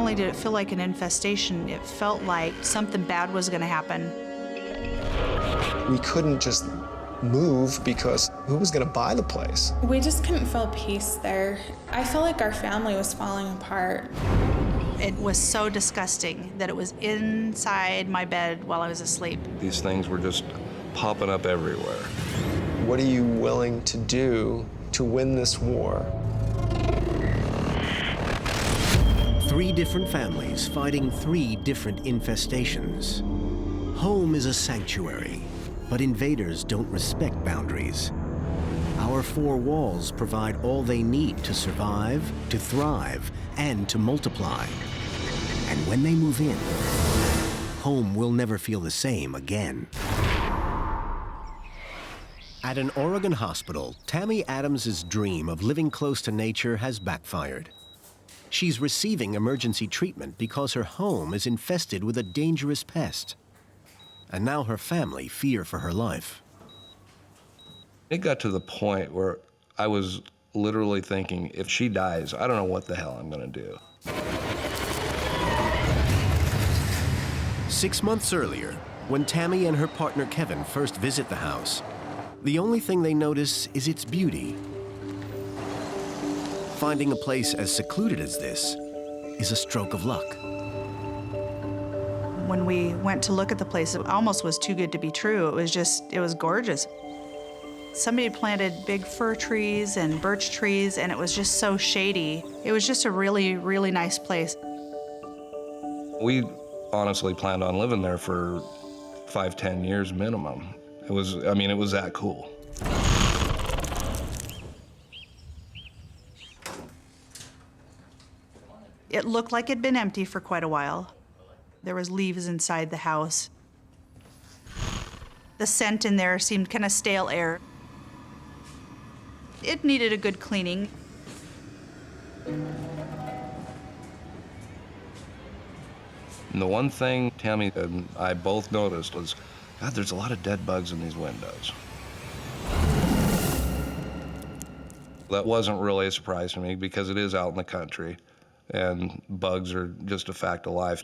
only did it feel like an infestation, it felt like something bad was going to happen. We couldn't just move because who was going to buy the place? We just couldn't feel peace there. I felt like our family was falling apart. It was so disgusting that it was inside my bed while I was asleep. These things were just popping up everywhere. What are you willing to do to win this war? 3 different families fighting 3 different infestations. Home is a sanctuary, but invaders don't respect boundaries. Our 4 walls provide all they need to survive, to thrive, and to multiply. And when they move in, home will never feel the same again. At an Oregon hospital, Tammy Adams's dream of living close to nature has backfired. She's receiving emergency treatment because her home is infested with a dangerous pest. And now her family fear for her life. It got to the point where I was literally thinking, if she dies, I don't know what the hell I'm gonna do. 6 months earlier, when Tammy and her partner Kevin first visit the house, the only thing they notice is its beauty. Finding a place as secluded as this is a stroke of luck. When we went to look at the place, it almost was too good to be true. It was gorgeous. Somebody had planted big fir trees and birch trees, and it was just so shady. It was just a really, really nice place. We honestly planned on living there for 5-10 years minimum. It was that cool. It looked like it'd been empty for quite a while. There was leaves inside the house. The scent in there seemed kind of stale air. It needed a good cleaning. And the one thing Tammy and I both noticed was, God, there's a lot of dead bugs in these windows. That wasn't really a surprise to me because it is out in the country and bugs are just a fact of life.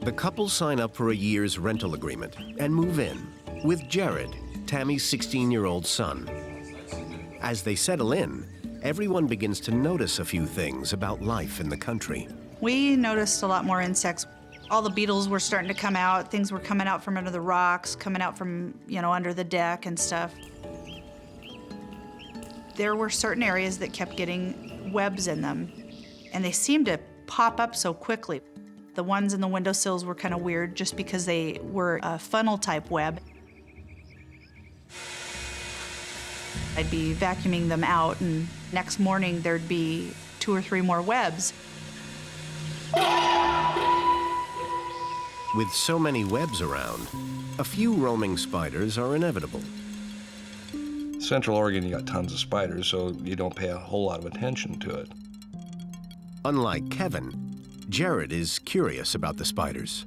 The couple sign up for a year's rental agreement and move in with Jared, Tammy's 16-year-old son. As they settle in, everyone begins to notice a few things about life in the country. We noticed a lot more insects. All the beetles were starting to come out. Things were coming out from under the rocks, coming out from, under the deck and stuff. There were certain areas that kept getting webs in them, and they seemed to pop up so quickly. The ones in the windowsills were kind of weird just because they were a funnel-type web. I'd be vacuuming them out, and next morning there'd be 2 or 3 more webs. With so many webs around, a few roaming spiders are inevitable. Central Oregon, you got tons of spiders, so you don't pay a whole lot of attention to it. Unlike Kevin, Jared is curious about the spiders.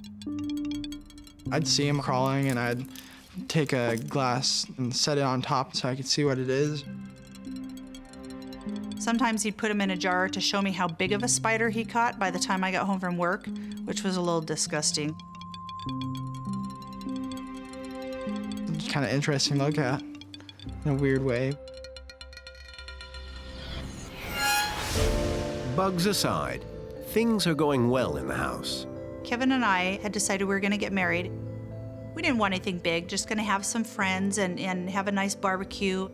I'd see them crawling, and I'd take a glass and set it on top so I could see what it is. Sometimes he'd put them in a jar to show me how big of a spider he caught by the time I got home from work, which was a little disgusting. It's kind of interesting to look at in a weird way. Bugs aside, things are going well in the house. Kevin and I had decided we were going to get married. We didn't want anything big, just going to have some friends and have a nice barbecue.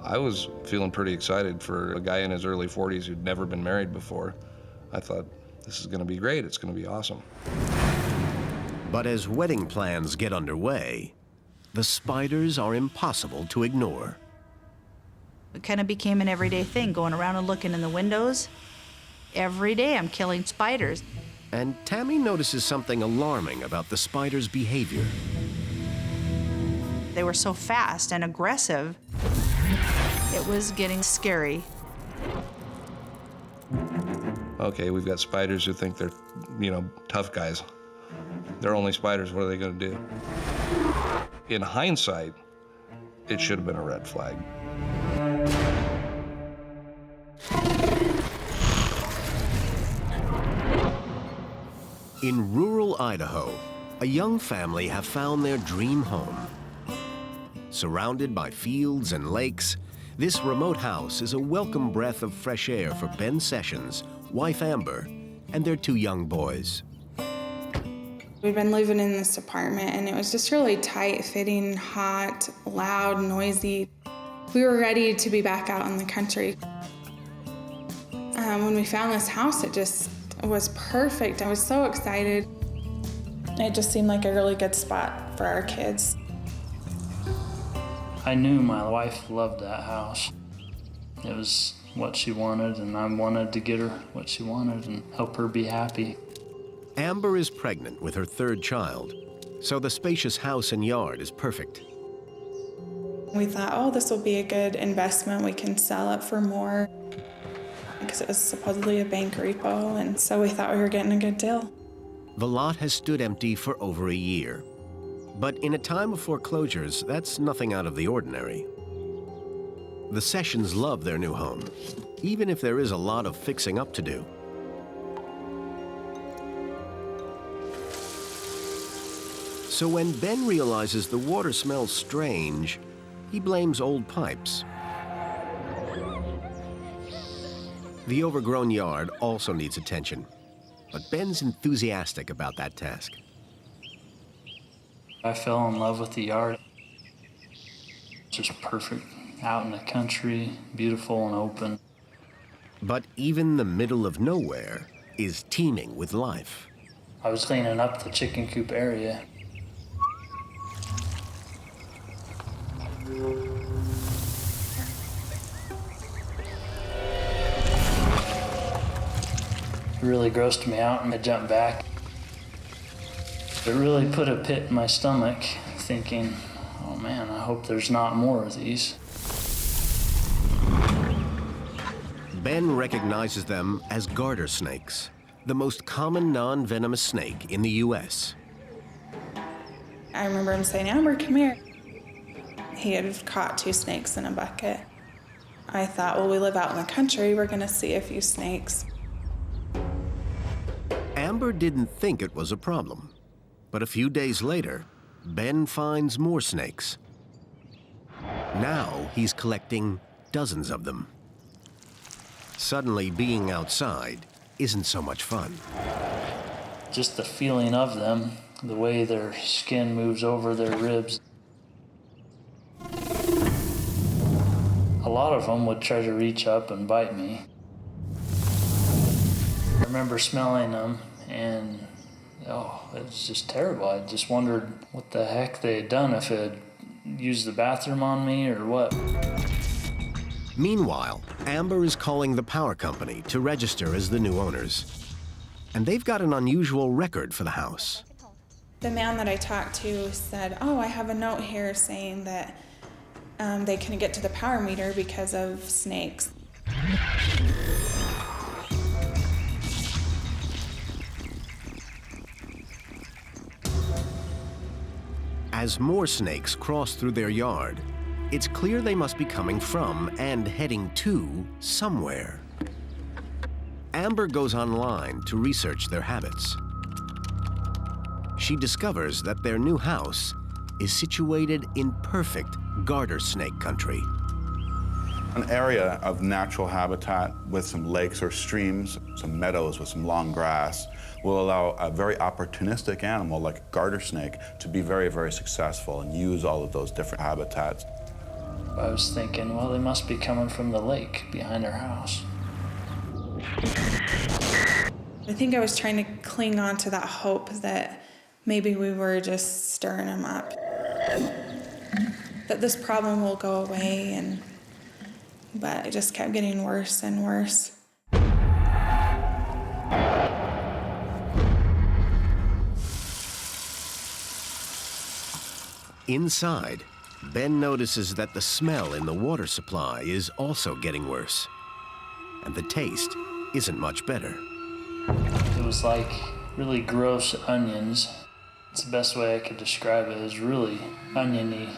I was feeling pretty excited for a guy in his early 40s who'd never been married before. I thought, this is going to be great. It's going to be awesome. But as wedding plans get underway, the spiders are impossible to ignore. It kind of became an everyday thing, going around and looking in the windows. Every day I'm killing spiders. And Tammy notices something alarming about the spiders' behavior. They were so fast and aggressive. It was getting scary. Okay, we've got spiders who think they're, tough guys. They're only spiders. What are they going to do? In hindsight, it should have been a red flag. In rural Idaho, a young family have found their dream home. Surrounded by fields and lakes, this remote house is a welcome breath of fresh air for Ben Sessions, wife Amber, and their 2 young boys. We'd been living in this apartment, and it was just really tight-fitting, hot, loud, noisy. We were ready to be back out in the country. When we found this house, it just was perfect. I was so excited. It just seemed like a really good spot for our kids. I knew my wife loved that house. It was what she wanted, and I wanted to get her what she wanted and help her be happy. Amber is pregnant with her 3rd child, so the spacious house and yard is perfect. We thought, oh, this will be a good investment. We can sell it for more, because it was supposedly a bank repo, and so we thought we were getting a good deal. The lot has stood empty for over a year. But in a time of foreclosures, that's nothing out of the ordinary. The Sessions love their new home, even if there is a lot of fixing up to do. So when Ben realizes the water smells strange, he blames old pipes. The overgrown yard also needs attention, but Ben's enthusiastic about that task. I fell in love with the yard. Just perfect, out in the country, beautiful and open. But even the middle of nowhere is teeming with life. I was cleaning up the chicken coop area. It really grossed me out, and I jumped back. It really put a pit in my stomach, thinking, oh man, I hope there's not more of these. Ben recognizes them as garter snakes, the most common non-venomous snake in the U.S. I remember him saying, Amber, come here. He had caught 2 snakes in a bucket. I thought, well, we live out in the country, we're gonna see a few snakes. Amber didn't think it was a problem, but a few days later, Ben finds more snakes. Now he's collecting dozens of them. Suddenly, being outside isn't so much fun. Just the feeling of them, the way their skin moves over their ribs. A lot of them would try to reach up and bite me. I remember smelling them, and oh, it was just terrible. I just wondered what the heck they had done, if it had used the bathroom on me or what. Meanwhile, Amber is calling the power company to register as the new owners. And they've got an unusual record for the house. The man that I talked to said, oh, I have a note here saying that they couldn't get to the power meter because of snakes. As more snakes cross through their yard, it's clear they must be coming from and heading to somewhere. Amber goes online to research their habits. She discovers that their new house is situated in perfect garter snake country. An area of natural habitat with some lakes or streams, some meadows with some long grass, will allow a very opportunistic animal like a garter snake to be very, very successful and use all of those different habitats. I was thinking, well, they must be coming from the lake behind our house. I think I was trying to cling on to that hope that maybe we were just stirring them up. That this problem will go away, but it just kept getting worse and worse. Inside, Ben notices that the smell in the water supply is also getting worse. And the taste isn't much better. It was like really gross onions. It's the best way I could describe it. It was really oniony.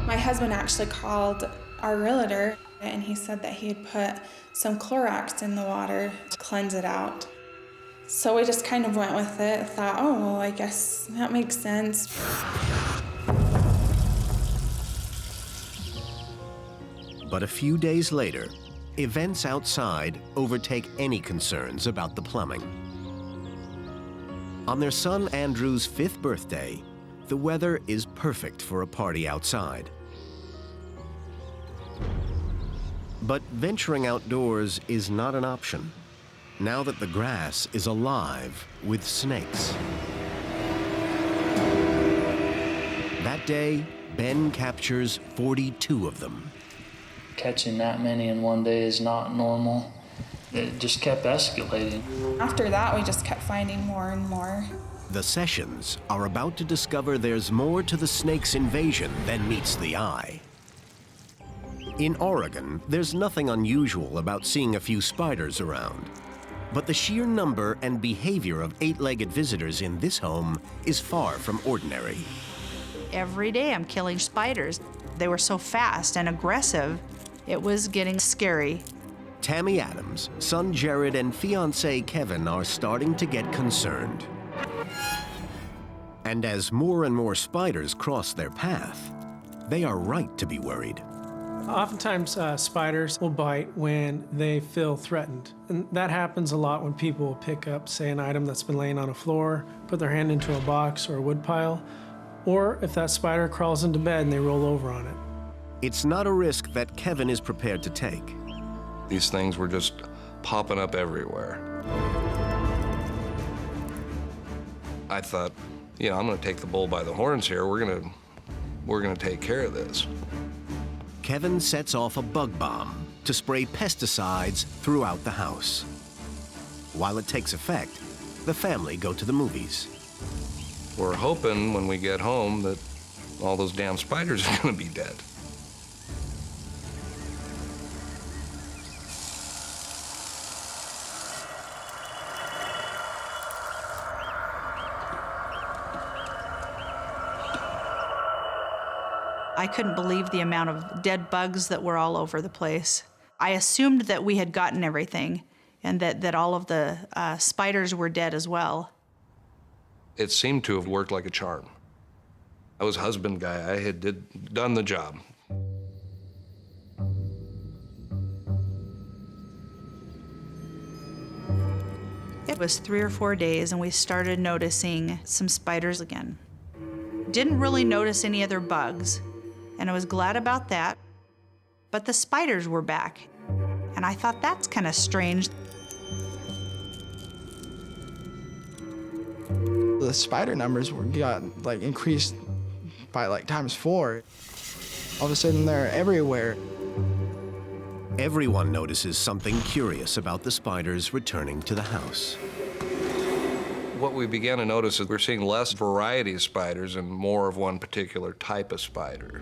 My husband actually called our realtor, and he said that he had put some Clorox in the water to cleanse it out. So we just kind of went with it, thought, oh, well, I guess that makes sense. But a few days later, events outside overtake any concerns about the plumbing. On their son Andrew's 5th birthday, the weather is perfect for a party outside. But venturing outdoors is not an option, now that the grass is alive with snakes. That day, Ben captures 42 of them. Catching that many in one day is not normal. It just kept escalating. After that, we just kept finding more and more. The Sessions are about to discover there's more to the snake's invasion than meets the eye. In Oregon, there's nothing unusual about seeing a few spiders around. But the sheer number and behavior of 8-legged visitors in this home is far from ordinary. Every day I'm killing spiders. They were so fast and aggressive, it was getting scary. Tammy Adams, son Jared, and fiancé Kevin are starting to get concerned. And as more and more spiders cross their path, they are right to be worried. Oftentimes, spiders will bite when they feel threatened. And that happens a lot when people will pick up, say, an item that's been laying on a floor, put their hand into a box or a wood pile, or if that spider crawls into bed and they roll over on it. It's not a risk that Kevin is prepared to take. These things were just popping up everywhere. I thought, you know, I'm gonna take the bull by the horns here. We're gonna take care of this. Kevin sets off a bug bomb to spray pesticides throughout the house. While it takes effect, the family go to the movies. We're hoping when we get home that all those damn spiders are gonna be dead. I couldn't believe the amount of dead bugs that were all over the place. I assumed that we had gotten everything and that all of the spiders were dead as well. It seemed to have worked like a charm. I was husband guy. I had done the job. It was 3 or 4 days and we started noticing some spiders again. Didn't really notice any other bugs, and I was glad about that, but the spiders were back, and I thought that's kind of strange. The spider numbers got increased by ×4. All of a sudden they're everywhere. Everyone notices something curious about the spiders returning to the house. What we began to notice is we're seeing less variety of spiders and more of one particular type of spider.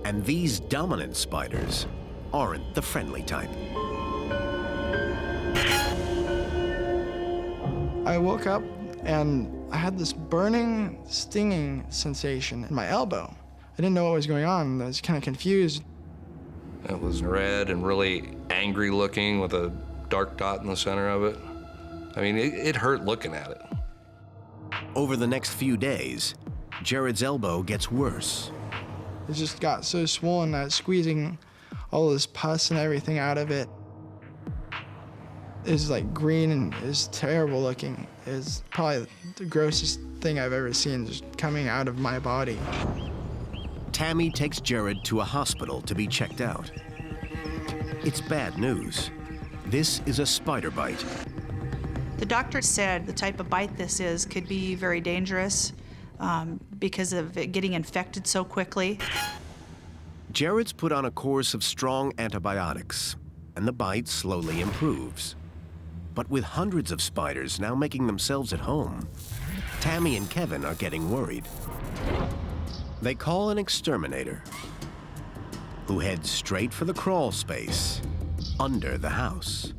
And these dominant spiders aren't the friendly type. I woke up and I had this burning, stinging sensation in my elbow. I didn't know what was going on. I was kind of confused. It was red and really angry looking with a dark dot in the center of it. I mean, it hurt looking at it. Over the next few days, Jared's elbow gets worse. It just got so swollen, I was squeezing all this pus and everything out of it. It was green and it was terrible looking. It was probably the grossest thing I've ever seen just coming out of my body. Tammy takes Jared to a hospital to be checked out. It's bad news. This is a spider bite. The doctor said the type of bite this is could be very dangerous because of it getting infected so quickly. Jared's put on a course of strong antibiotics, and the bite slowly improves. But with hundreds of spiders now making themselves at home, Tammy and Kevin are getting worried. They call an exterminator, who heads straight for the crawl space under the house.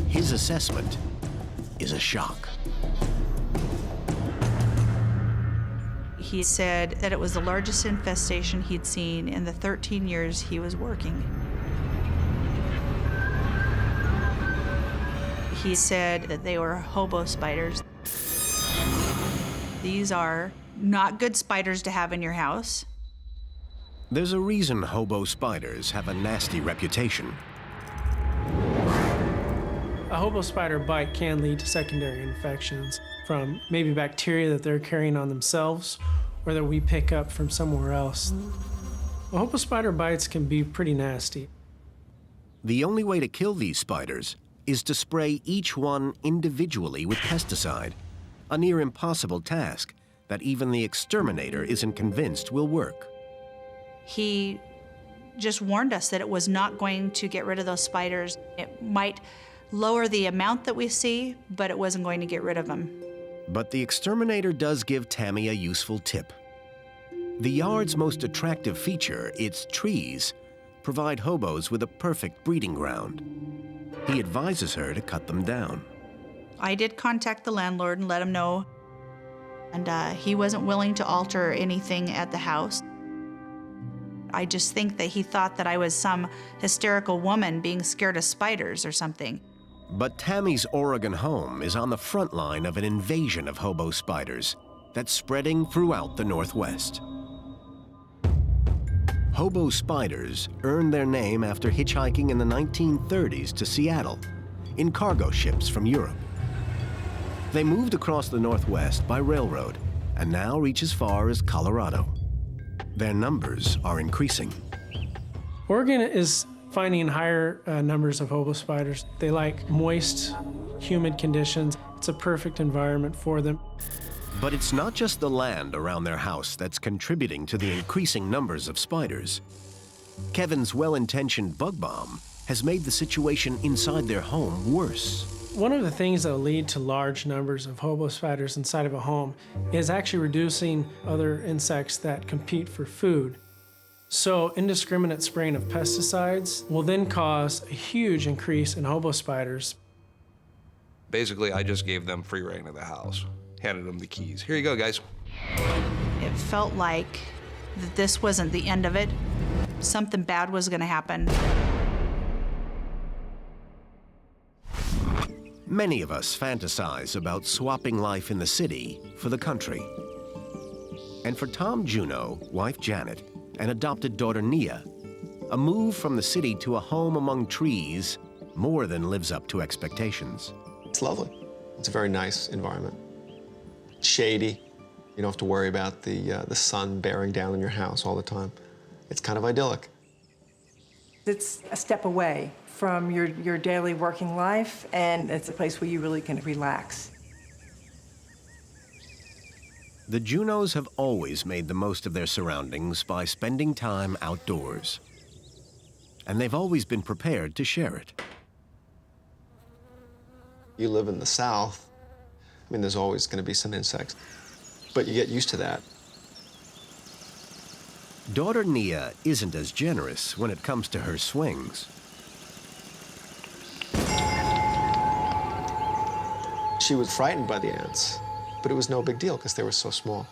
His assessment is a shock. He said that it was the largest infestation he'd seen in the 13 years he was working. He said that they were hobo spiders. These are not good spiders to have in your house. There's a reason hobo spiders have a nasty reputation. A hobo spider bite can lead to secondary infections from maybe bacteria that they're carrying on themselves or that we pick up from somewhere else. Hobo spider bites can be pretty nasty. The only way to kill these spiders is to spray each one individually with pesticide, a near impossible task that even the exterminator isn't convinced will work. He just warned us that it was not going to get rid of those spiders. It might lower the amount that we see, but it wasn't going to get rid of them. But the exterminator does give Tammy a useful tip. The yard's most attractive feature, its trees, provide hobos with a perfect breeding ground. He advises her to cut them down. I did contact the landlord and let him know, and he wasn't willing to alter anything at the house. I just think that he thought that I was some hysterical woman being scared of spiders or something. But Tammy's Oregon home is on the front line of an invasion of hobo spiders that's spreading throughout the Northwest. Hobo spiders earned their name after hitchhiking in the 1930s to Seattle in cargo ships from Europe. They moved across the Northwest by railroad and now reach as far as Colorado. Their numbers are increasing. Oregon is finding higher numbers of hobo spiders. They like moist, humid conditions. It's a perfect environment for them. But it's not just the land around their house that's contributing to the increasing numbers of spiders. Kevin's well-intentioned bug bomb has made the situation inside their home worse. One of the things that will lead to large numbers of hobo spiders inside of a home is actually reducing other insects that compete for food. So indiscriminate spraying of pesticides will then cause a huge increase in hobo spiders. Basically, I just gave them free reign of the house, handed them the keys. Here you go, guys. It felt like that this wasn't the end of it. Something bad was going to happen. Many of us fantasize about swapping life in the city for the country. And for Tom Juno, wife Janet, and adopted daughter Nia, a move from the city to a home among trees more than lives up to expectations. It's lovely. It's a very nice environment. Shady. You don't have to worry about the sun bearing down on your house all the time. It's kind of idyllic. It's a step away from your daily working life, and it's a place where you really can relax. The Junos have always made the most of their surroundings by spending time outdoors. And they've always been prepared to share it. You live in the South, I mean, there's always going to be some insects, but you get used to that. Daughter Nia isn't as generous when it comes to her swings. She was frightened by the ants, but it was no big deal because they were so small.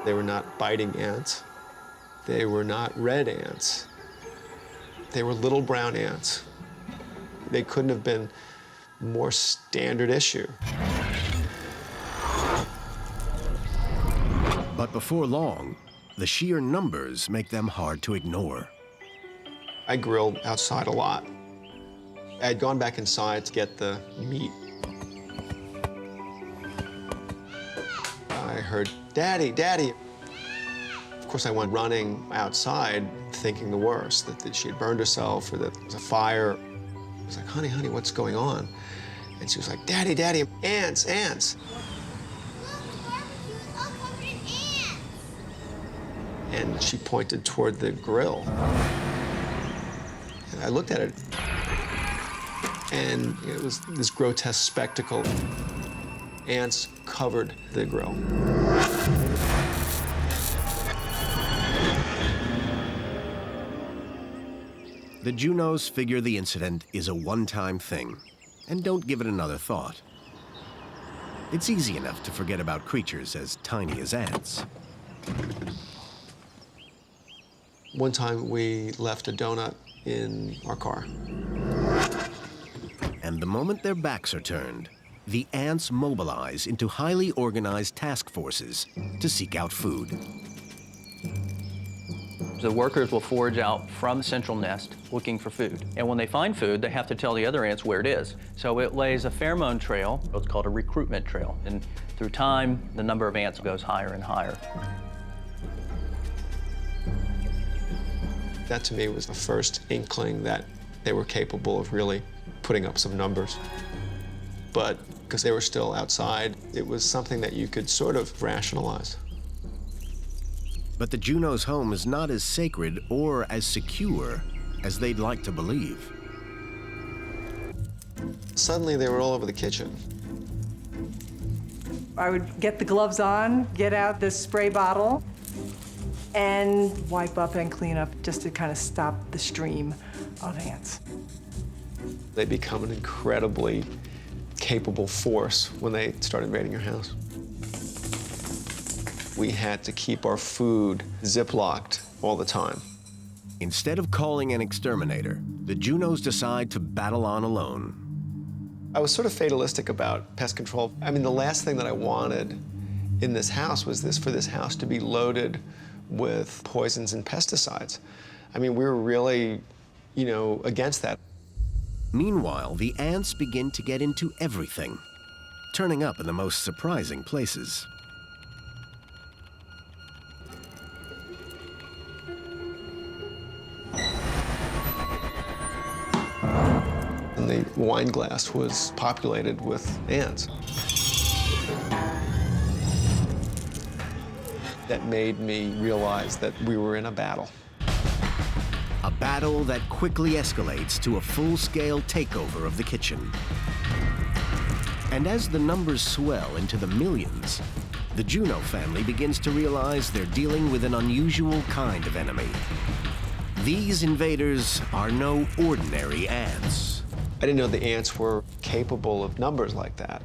They were not biting ants. They were not red ants. They were little brown ants. They couldn't have been more standard issue. But before long, the sheer numbers make them hard to ignore. I grilled outside a lot. I had gone back inside to get the meat. I heard, "Daddy, Daddy." Of course, I went running outside thinking the worst, that she had burned herself or that there was a fire. I was like, "Honey, honey, what's going on?" And she was like, "Daddy, Daddy, ants, ants." And she pointed toward the grill. And I looked at it, and it was this grotesque spectacle. Ants covered the grill. The Junos figure the incident is a one-time thing and don't give it another thought. It's easy enough to forget about creatures as tiny as ants. One time we left a donut in our car. And the moment their backs are turned, the ants mobilize into highly organized task forces to seek out food. The workers will forage out from the central nest looking for food. And when they find food, they have to tell the other ants where it is. So it lays a pheromone trail, what's called a recruitment trail. And through time, the number of ants goes higher and higher. That to me was the first inkling that they were capable of really putting up some numbers. But because they were still outside, it was something that you could sort of rationalize. But the Junos' home is not as sacred or as secure as they'd like to believe. Suddenly, they were all over the kitchen. I would get the gloves on, get out the spray bottle, and wipe up and clean up just to kind of stop the stream of ants. They become an incredibly capable force when they start invading your house. We had to keep our food zip-locked all the time. Instead of calling an exterminator, the Junos decide to battle on alone. I was sort of fatalistic about pest control. I mean, the last thing that I wanted in this house was for this house to be loaded with poisons and pesticides. I mean, we were really, against that. Meanwhile, the ants begin to get into everything, turning up in the most surprising places. And the wine glass was populated with ants. That made me realize that we were in a battle. A battle that quickly escalates to a full-scale takeover of the kitchen. And as the numbers swell into the millions, the Juno family begins to realize they're dealing with an unusual kind of enemy. These invaders are no ordinary ants. I didn't know the ants were capable of numbers like that.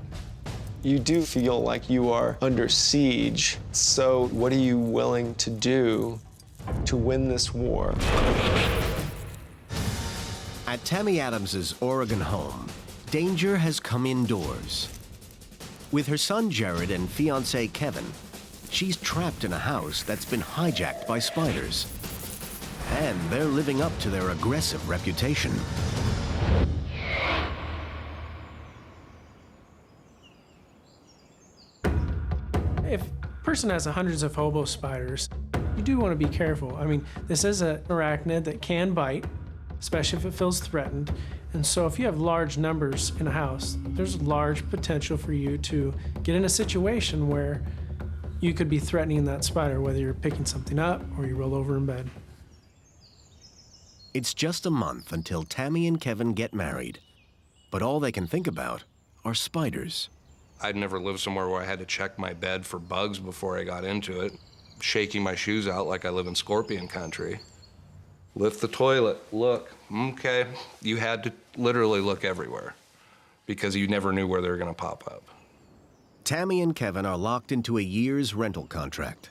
You do feel like you are under siege. So what are you willing to do to win this war? At Tammy Adams's Oregon home, danger has come indoors. With her son Jared and fiancé Kevin, she's trapped in a house that's been hijacked by spiders. And they're living up to their aggressive reputation. If a person has hundreds of hobo spiders, you do want to be careful. I mean, this is an arachnid that can bite, especially if it feels threatened. And so if you have large numbers in a house, there's large potential for you to get in a situation where you could be threatening that spider, whether you're picking something up or you roll over in bed. It's just a month until Tammy and Kevin get married, but all they can think about are spiders. I'd never lived somewhere where I had to check my bed for bugs before I got into it, shaking my shoes out like I live in scorpion country. Lift the toilet, look, okay. You had to literally look everywhere because you never knew where they were gonna pop up. Tammy and Kevin are locked into a year's rental contract.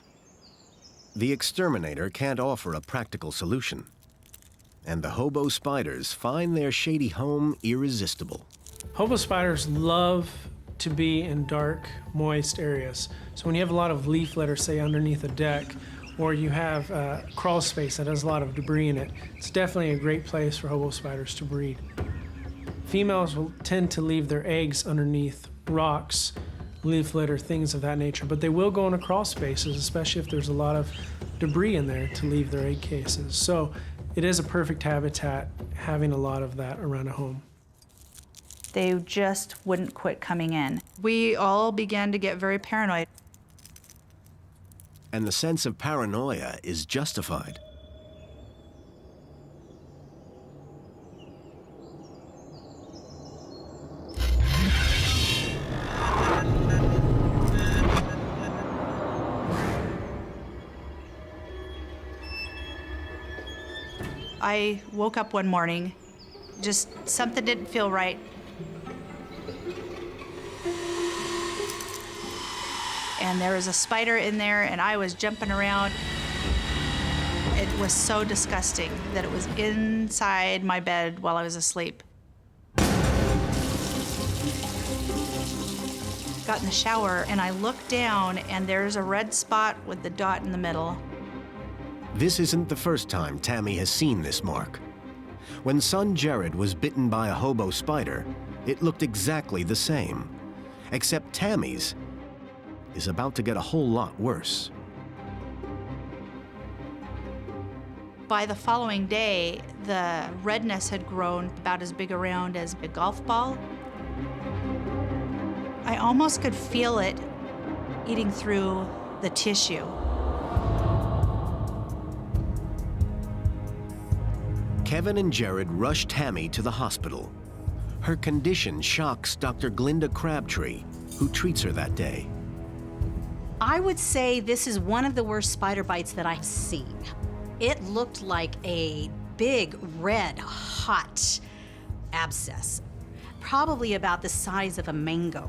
The exterminator can't offer a practical solution, and the hobo spiders find their shady home irresistible. Hobo spiders love to be in dark, moist areas. So when you have a lot of leaf litter, say underneath a deck, or you have a crawl space that has a lot of debris in it, it's definitely a great place for hobo spiders to breed. Females will tend to leave their eggs underneath rocks, leaf litter, things of that nature, but they will go into crawl spaces, especially if there's a lot of debris in there, to leave their egg cases. So it is a perfect habitat, having a lot of that around a home. They just wouldn't quit coming in. We all began to get very paranoid. And the sense of paranoia is justified. I woke up one morning, just something didn't feel right. and there was a spider in there, and I was jumping around. It was so disgusting that it was inside my bed while I was asleep. Got in the shower, and I looked down, and there's a red spot with the dot in the middle. This isn't the first time Tammy has seen this mark. When son Jared was bitten by a hobo spider, it looked exactly the same, except Tammy's is about to get a whole lot worse. By the following day, the redness had grown about as big around as a golf ball. I almost could feel it eating through the tissue. Kevin and Jared rushed Tammy to the hospital. Her condition shocks Dr. Glinda Crabtree, who treats her that day. I would say this is one of the worst spider bites that I've seen. It looked like a big, red, hot abscess, probably about the size of a mango.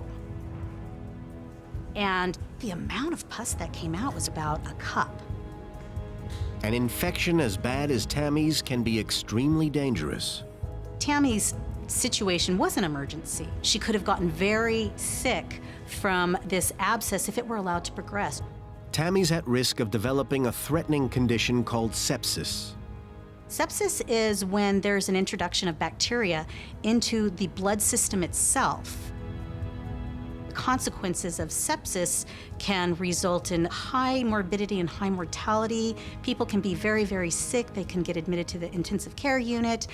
And the amount of pus that came out was about a cup. An infection as bad as Tammy's can be extremely dangerous. Tammy's situation was an emergency. She could have gotten very sick from this abscess if it were allowed to progress. Tammy's at risk of developing a threatening condition called sepsis. Sepsis is when there's an introduction of bacteria into the blood system itself. Consequences of sepsis can result in high morbidity and high mortality. People can be very, very sick. They can get admitted to the intensive care unit.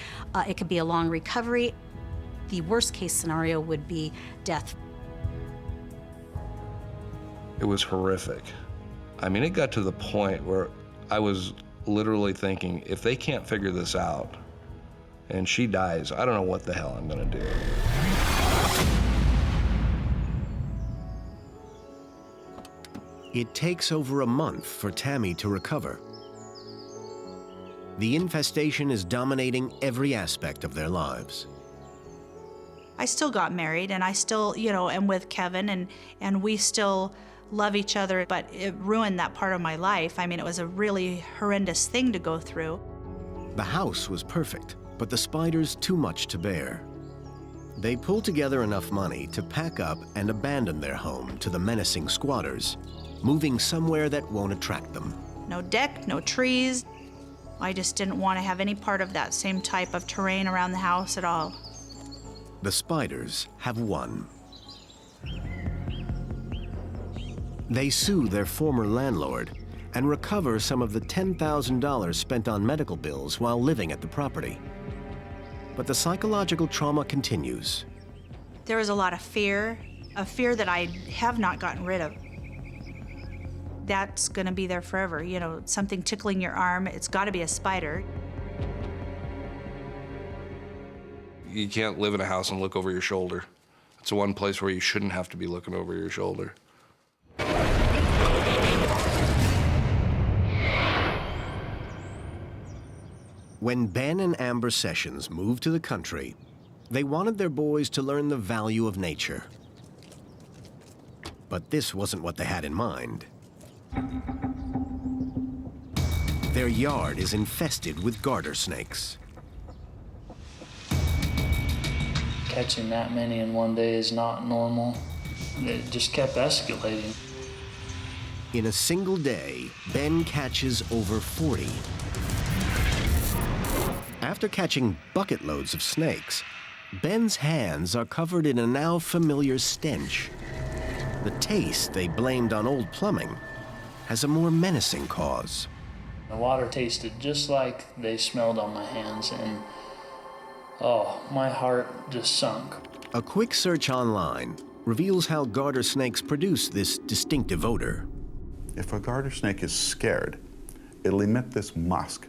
It could be a long recovery. The worst case scenario would be death. It was horrific. I mean, it got to the point where I was literally thinking, if they can't figure this out and she dies, I don't know what the hell I'm gonna do. It takes over a month for Tammy to recover. The infestation is dominating every aspect of their lives. I still got married, and I still, am with Kevin, and we still love each other, but it ruined that part of my life. I mean, it was a really horrendous thing to go through. The house was perfect, but the spiders too much to bear. They pulled together enough money to pack up and abandon their home to the menacing squatters, moving somewhere that won't attract them. No deck, no trees. I just didn't want to have any part of that same type of terrain around the house at all. The spiders have won. They sue their former landlord and recover some of the $10,000 spent on medical bills while living at the property. But the psychological trauma continues. There was a lot of fear that I have not gotten rid of. That's going to be there forever. Something tickling your arm, it's got to be a spider. You can't live in a house and look over your shoulder. It's the one place where you shouldn't have to be looking over your shoulder. When Ben and Amber Sessions moved to the country, they wanted their boys to learn the value of nature. But this wasn't what they had in mind. Their yard is infested with garter snakes. Catching that many in one day is not normal. It just kept escalating. In a single day, Ben catches over 40. After catching bucket loads of snakes, Ben's hands are covered in a now familiar stench. The taste they blamed on old plumbing has a more menacing cause. The water tasted just like they smelled on my hands, and oh, my heart just sunk. A quick search online reveals how garter snakes produce this distinctive odor. If a garter snake is scared, it'll emit this musk.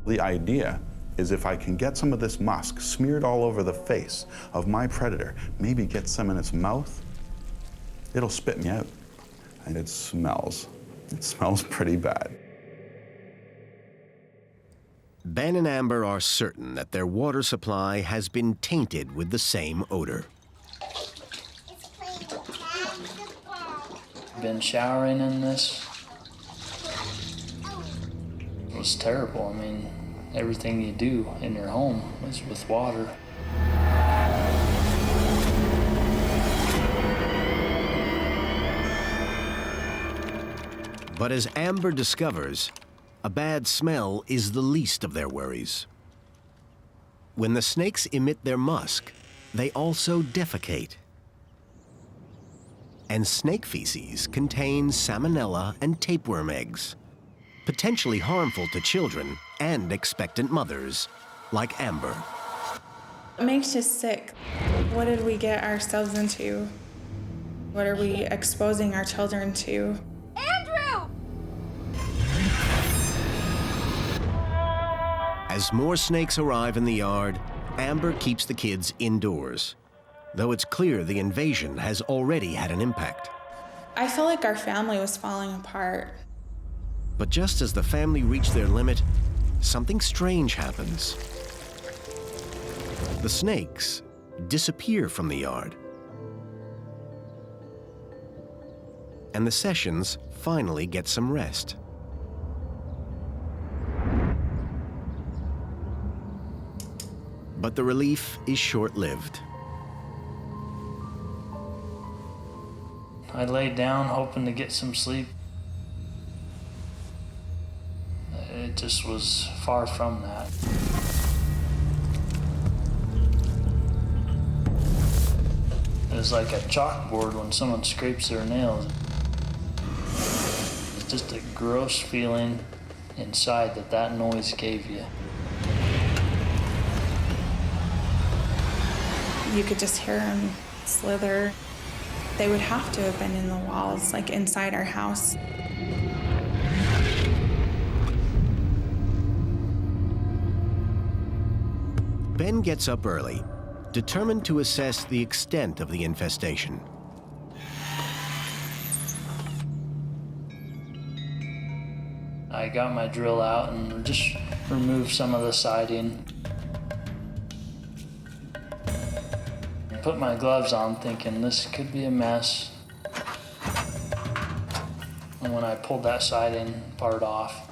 The idea is if I can get some of this musk smeared all over the face of my predator, maybe get some in its mouth, it'll spit me out. And it smells pretty bad. Ben and Amber are certain that their water supply has been tainted with the same odor. Been showering in this. It was terrible. I mean, everything you do in your home is with water. But as Amber discovers, a bad smell is the least of their worries. When the snakes emit their musk, they also defecate. And snake feces contains salmonella and tapeworm eggs, potentially harmful to children and expectant mothers, like Amber. It makes you sick. What did we get ourselves into? What are we exposing our children to? Andrew! As more snakes arrive in the yard, Amber keeps the kids indoors, though it's clear the invasion has already had an impact. I feel like our family was falling apart. But just as the family reached their limit, something strange happens. The snakes disappear from the yard. And the Sessions finally get some rest. But the relief is short-lived. I laid down hoping to get some sleep. It just was far from that. It was like a chalkboard when someone scrapes their nails. It's just a gross feeling inside that noise gave you. You could just hear them slither. They would have to have been in the walls, like inside our house. Ben gets up early, determined to assess the extent of the infestation. I got my drill out and just removed some of the siding. I put my gloves on thinking this could be a mess. And when I pulled that siding part off,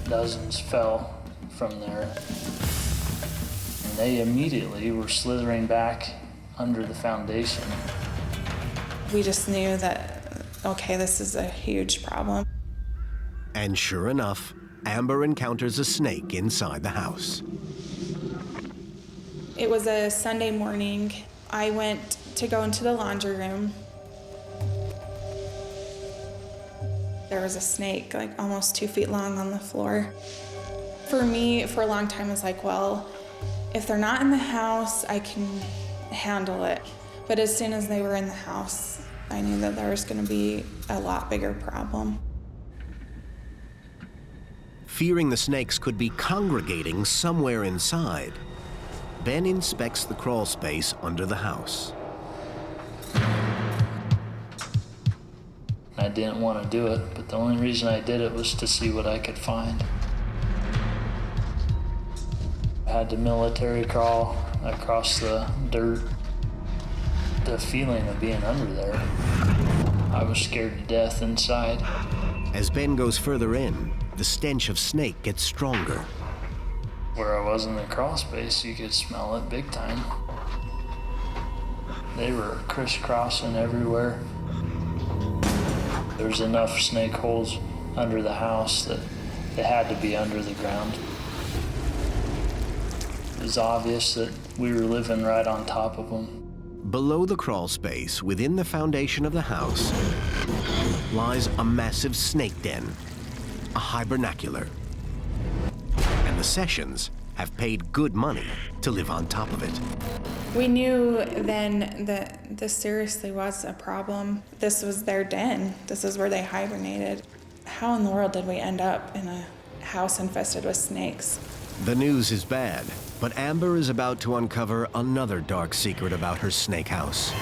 dozens fell from there. And they immediately were slithering back under the foundation. We just knew that, okay, this is a huge problem. And sure enough, Amber encounters a snake inside the house. It was a Sunday morning. I went to go into the laundry room. There was a snake, like almost 2 feet long on the floor. For me, for a long time, I was like, well, if they're not in the house, I can handle it. But as soon as they were in the house, I knew that there was going to be a lot bigger problem. Fearing the snakes could be congregating somewhere inside, Ben inspects the crawl space under the house. I didn't want to do it, but the only reason I did it was to see what I could find. I had to military crawl across the dirt. The feeling of being under there, I was scared to death inside. As Ben goes further in, the stench of snake gets stronger. Where I was in the crawl space, you could smell it big time. They were crisscrossing everywhere. There's enough snake holes under the house that they had to be under the ground. It was obvious that we were living right on top of them. Below the crawl space, within the foundation of the house, lies a massive snake den, a hibernacular. And the Sessions have paid good money to live on top of it. We knew then that this seriously was a problem. This was their den. This is where they hibernated. How in the world did we end up in a house infested with snakes? The news is bad, but Amber is about to uncover another dark secret about her snake house.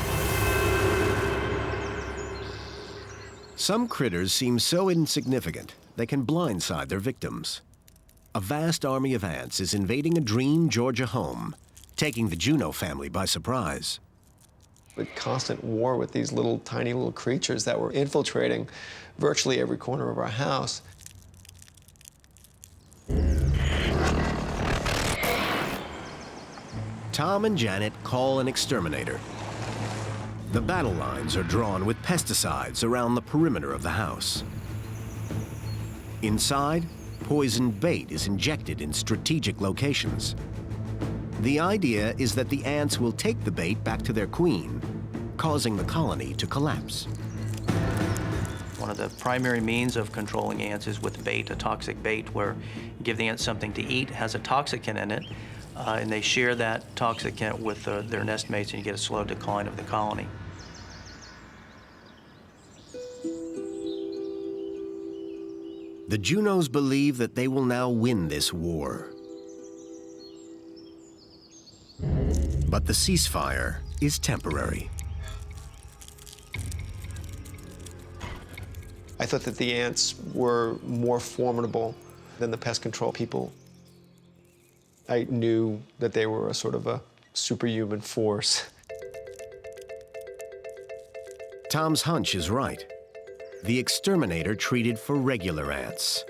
Some critters seem so insignificant, they can blindside their victims. A vast army of ants is invading a dream Georgia home, taking the Juno family by surprise. With constant war with these little, tiny little creatures that were infiltrating virtually every corner of our house. Tom and Janet call an exterminator. The battle lines are drawn with pesticides around the perimeter of the house. Inside, poisoned bait is injected in strategic locations. The idea is that the ants will take the bait back to their queen, causing the colony to collapse. One of the primary means of controlling ants is with bait, a toxic bait, where you give the ants something to eat, has a toxicant in it, and they share that toxicant with their nest mates, and you get a slow decline of the colony. The Junos believe that they will now win this war. But the ceasefire is temporary. I thought that the ants were more formidable than the pest control people. I knew that they were a sort of a superhuman force. Tom's hunch is right. The exterminator treated for regular ants.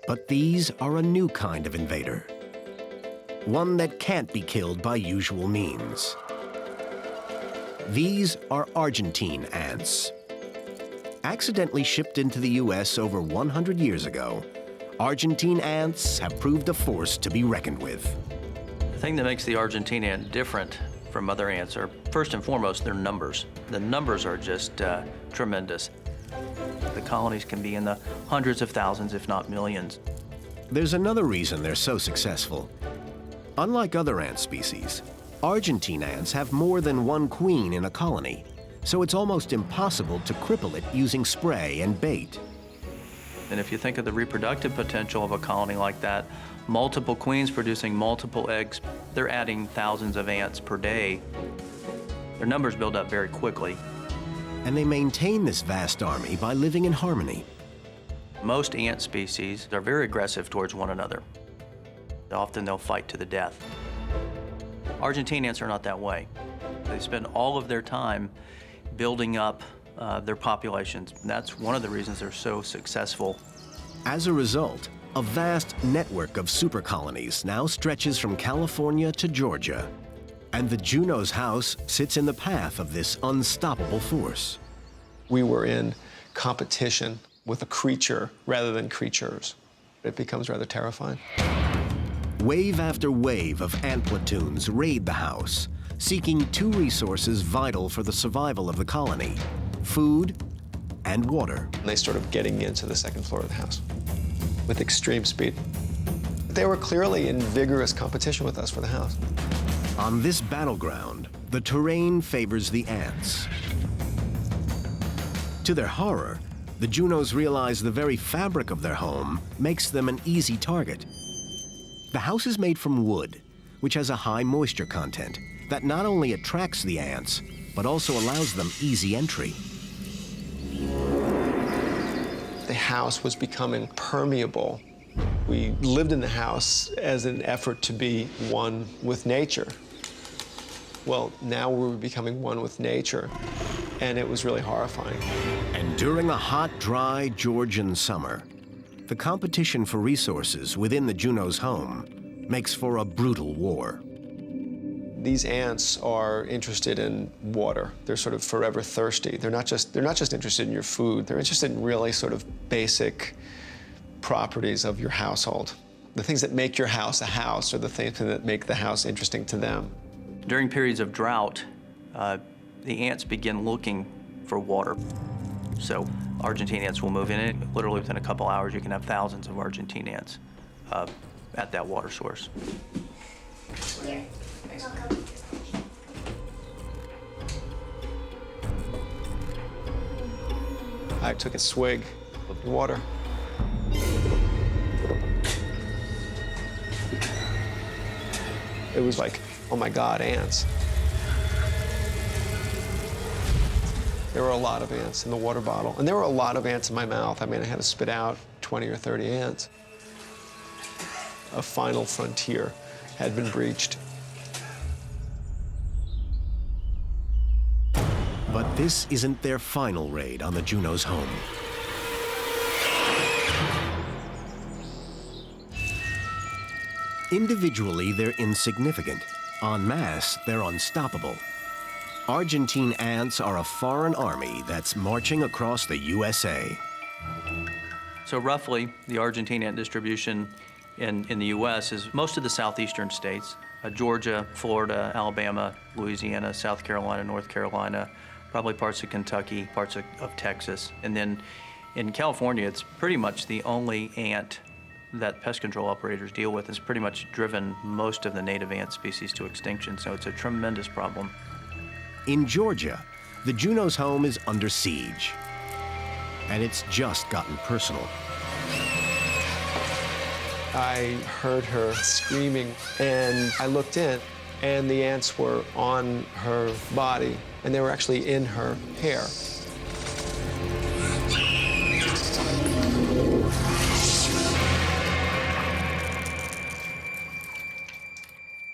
But these are a new kind of invader. One that can't be killed by usual means. These are Argentine ants. Accidentally shipped into the US over 100 years ago, Argentine ants have proved a force to be reckoned with. The thing that makes the Argentine ant different from other ants are, first and foremost, their numbers. The numbers are just tremendous. The colonies can be in the hundreds of thousands, if not millions. There's another reason they're so successful. Unlike other ant species, Argentine ants have more than one queen in a colony, so it's almost impossible to cripple it using spray and bait. And if you think of the reproductive potential of a colony like that, multiple queens producing multiple eggs, they're adding thousands of ants per day. Their numbers build up very quickly. And they maintain this vast army by living in harmony. Most ant species are very aggressive towards one another. Often they'll fight to the death. Argentine ants are not that way. They spend all of their time building up their populations. And that's one of the reasons they're so successful. As a result, a vast network of super colonies now stretches from California to Georgia. And the Junos house sits in the path of this unstoppable force. We were in competition with a creature rather than creatures. It becomes rather terrifying. Wave after wave of ant platoons raid the house, seeking two resources vital for the survival of the colony: food and water. And they started getting into the second floor of the house with extreme speed. They were clearly in vigorous competition with us for the house. On this battleground, the terrain favors the ants. To their horror, the Junos realize the very fabric of their home makes them an easy target. The house is made from wood, which has a high moisture content that not only attracts the ants, but also allows them easy entry. The house was becoming permeable. We lived in the house as an effort to be one with nature. Well, now we were becoming one with nature, and it was really horrifying. And during a hot, dry Georgian summer, the competition for resources within the Junos' home makes for a brutal war. These ants are interested in water. They're sort of forever thirsty. They're not just interested in your food. They're interested in really sort of basic properties of your household. The things that make your house a house are the things that make the house interesting to them. During periods of drought, the ants begin looking for water. So Argentine ants will move in it. Literally within a couple hours, you can have thousands of Argentine ants at that water source. I took a swig of water. It was like, oh my God, ants. There were a lot of ants in the water bottle, and there were a lot of ants in my mouth. I mean, I had to spit out 20 or 30 ants. A final frontier had been breached. But this isn't their final raid on the Junos' home. Individually, they're insignificant. En masse, they're unstoppable. Argentine ants are a foreign army that's marching across the USA. So roughly, the Argentine ant distribution in the U.S. is most of the southeastern states, Georgia, Florida, Alabama, Louisiana, South Carolina, North Carolina, probably parts of Kentucky, parts of Texas. And then in California, it's pretty much the only ant that pest control operators deal with. Has pretty much driven most of the native ant species to extinction, so it's a tremendous problem. In Georgia, the Junos' home is under siege. And it's just gotten personal. I heard her screaming, and I looked in, and the ants were on her body, and they were actually in her hair.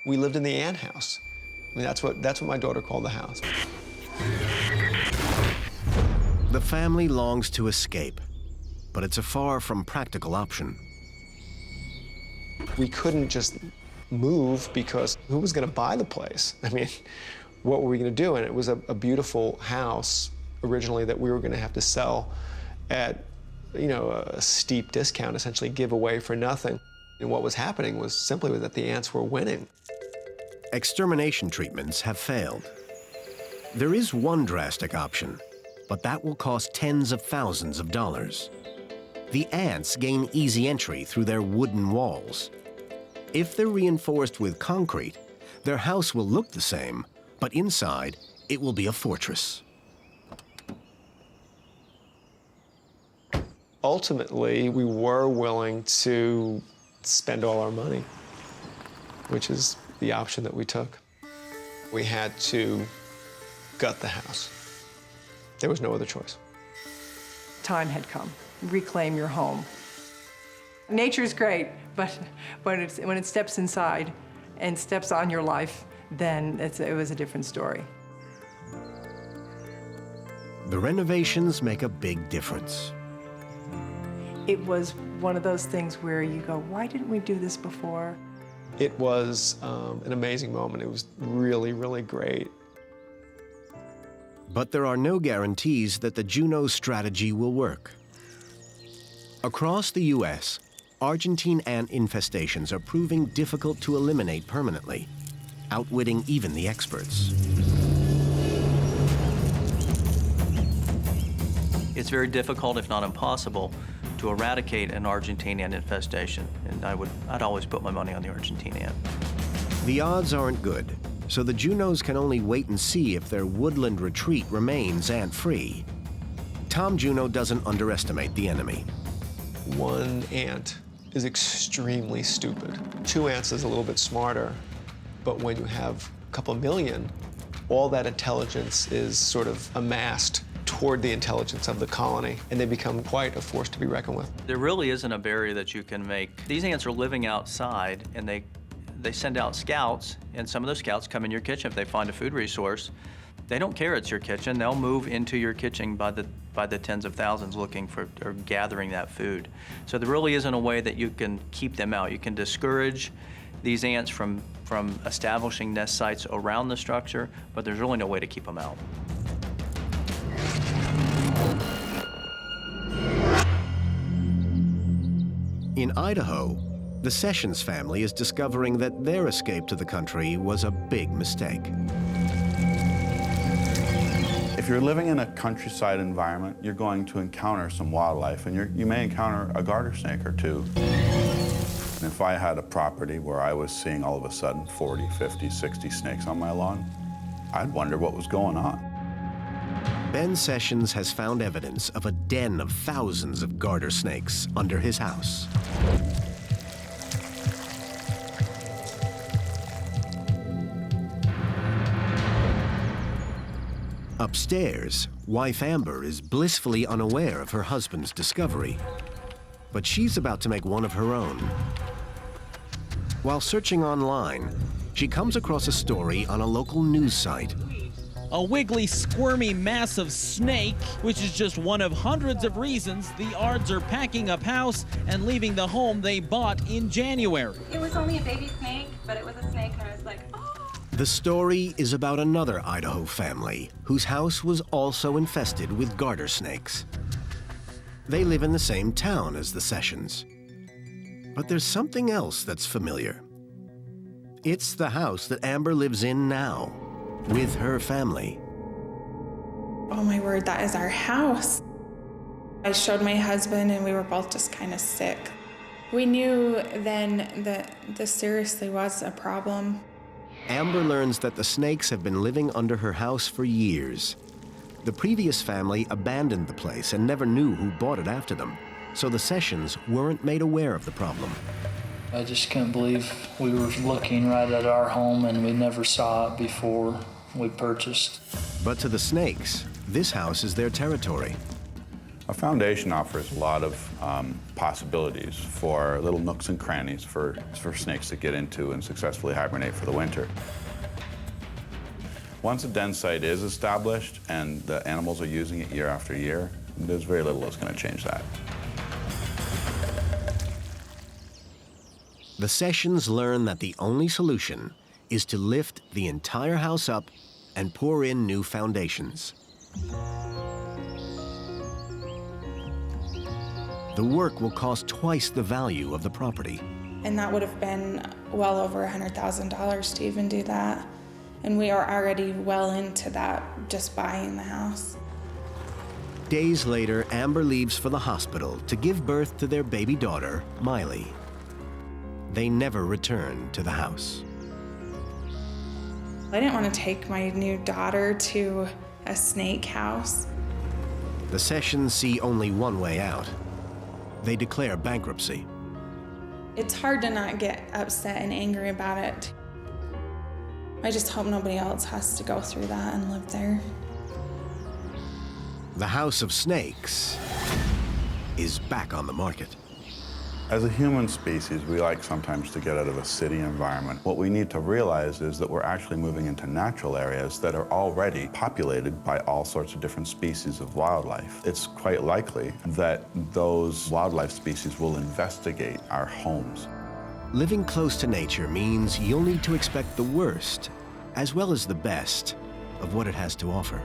We lived in the ant house. I mean, that's what my daughter called the house. The family longs to escape, but it's a far from practical option. We couldn't just move because who was going to buy the place? I mean, what were we going to do? And it was a beautiful house originally that we were going to have to sell at, you know, a steep discount, essentially give away for nothing. And what was happening was simply that the ants were winning. Extermination treatments have failed. There is one drastic option, but that will cost tens of thousands of dollars. The ants gain easy entry through their wooden walls. If they're reinforced with concrete, their house will look the same, but inside, it will be a fortress. Ultimately, we were willing to spend all our money, which is the option that we took. We had to gut the house. There was no other choice. Time had come. Reclaim your home. Nature's great, but when it steps inside and steps on your life, then it was a different story. The renovations make a big difference. It was one of those things where you go, why didn't we do this before? It was an amazing moment. It was really, really great. But there are no guarantees that the Junos strategy will work. Across the U.S., Argentine ant infestations are proving difficult to eliminate permanently, outwitting even the experts. It's very difficult, if not impossible, to eradicate an Argentine ant infestation, and I'd always put my money on the Argentine ant. The odds aren't good, so the Junos can only wait and see if their woodland retreat remains ant-free. Tom Juno doesn't underestimate the enemy. One ant is extremely stupid. 2 ants is a little bit smarter, but when you have a couple million, all that intelligence is sort of amassed toward the intelligence of the colony, and they become quite a force to be reckoned with. There really isn't a barrier that you can make. These ants are living outside, and they send out scouts, and some of those scouts come in your kitchen if they find a food resource. They don't care it's your kitchen. They'll move into your kitchen by the tens of thousands looking for or gathering that food. So there really isn't a way that you can keep them out. You can discourage these ants from establishing nest sites around the structure, but there's really no way to keep them out. In Idaho, the Sessions family is discovering that their escape to the country was a big mistake. If you're living in a countryside environment, you're going to encounter some wildlife, and you may encounter a garter snake or two. And if I had a property where I was seeing all of a sudden 40, 50, 60 snakes on my lawn, I'd wonder what was going on. Ben Sessions has found evidence of a den of thousands of garter snakes under his house. Upstairs, wife Amber is blissfully unaware of her husband's discovery, but she's about to make one of her own. While searching online, she comes across a story on a local news site. a wiggly, squirmy mass of snake, which is just one of hundreds of reasons the Ards are packing up house and leaving the home they bought in January. It was only a baby snake, but it was a snake, and I was like, oh. The story is about another Idaho family whose house was also infested with garter snakes. They live in the same town as the Sessions. But there's something else that's familiar. It's the house that Amber lives in now, with her family. Oh my word, that is our house. I showed my husband and we were both just kind of sick. We knew then that this seriously was a problem. Amber learns that the snakes have been living under her house for years. The previous family abandoned the place and never knew who bought it after them, so the Sessions weren't made aware of the problem. I just couldn't believe we were looking right at our home and we never saw it before we purchased. But to the snakes, this house is their territory. A foundation offers a lot of possibilities for little nooks and crannies for snakes to get into and successfully hibernate for the winter. Once a den site is established and the animals are using it year after year, there's very little that's going to change that. The Sessions learn that the only solution is to lift the entire house up and pour in new foundations. The work will cost twice the value of the property. And that would have been well over $100,000 to even do that. And we are already well into that just buying the house. Days later, Amber leaves for the hospital to give birth to their baby daughter, Miley. They never return to the house. I didn't want to take my new daughter to a snake house. The Sessions see only one way out. They declare bankruptcy. It's hard to not get upset and angry about it. I just hope nobody else has to go through that and live there. The House of Snakes is back on the market. As a human species, we like sometimes to get out of a city environment. What we need to realize is that we're actually moving into natural areas that are already populated by all sorts of different species of wildlife. It's quite likely that those wildlife species will investigate our homes. Living close to nature means you'll need to expect the worst, as well as the best, of what it has to offer.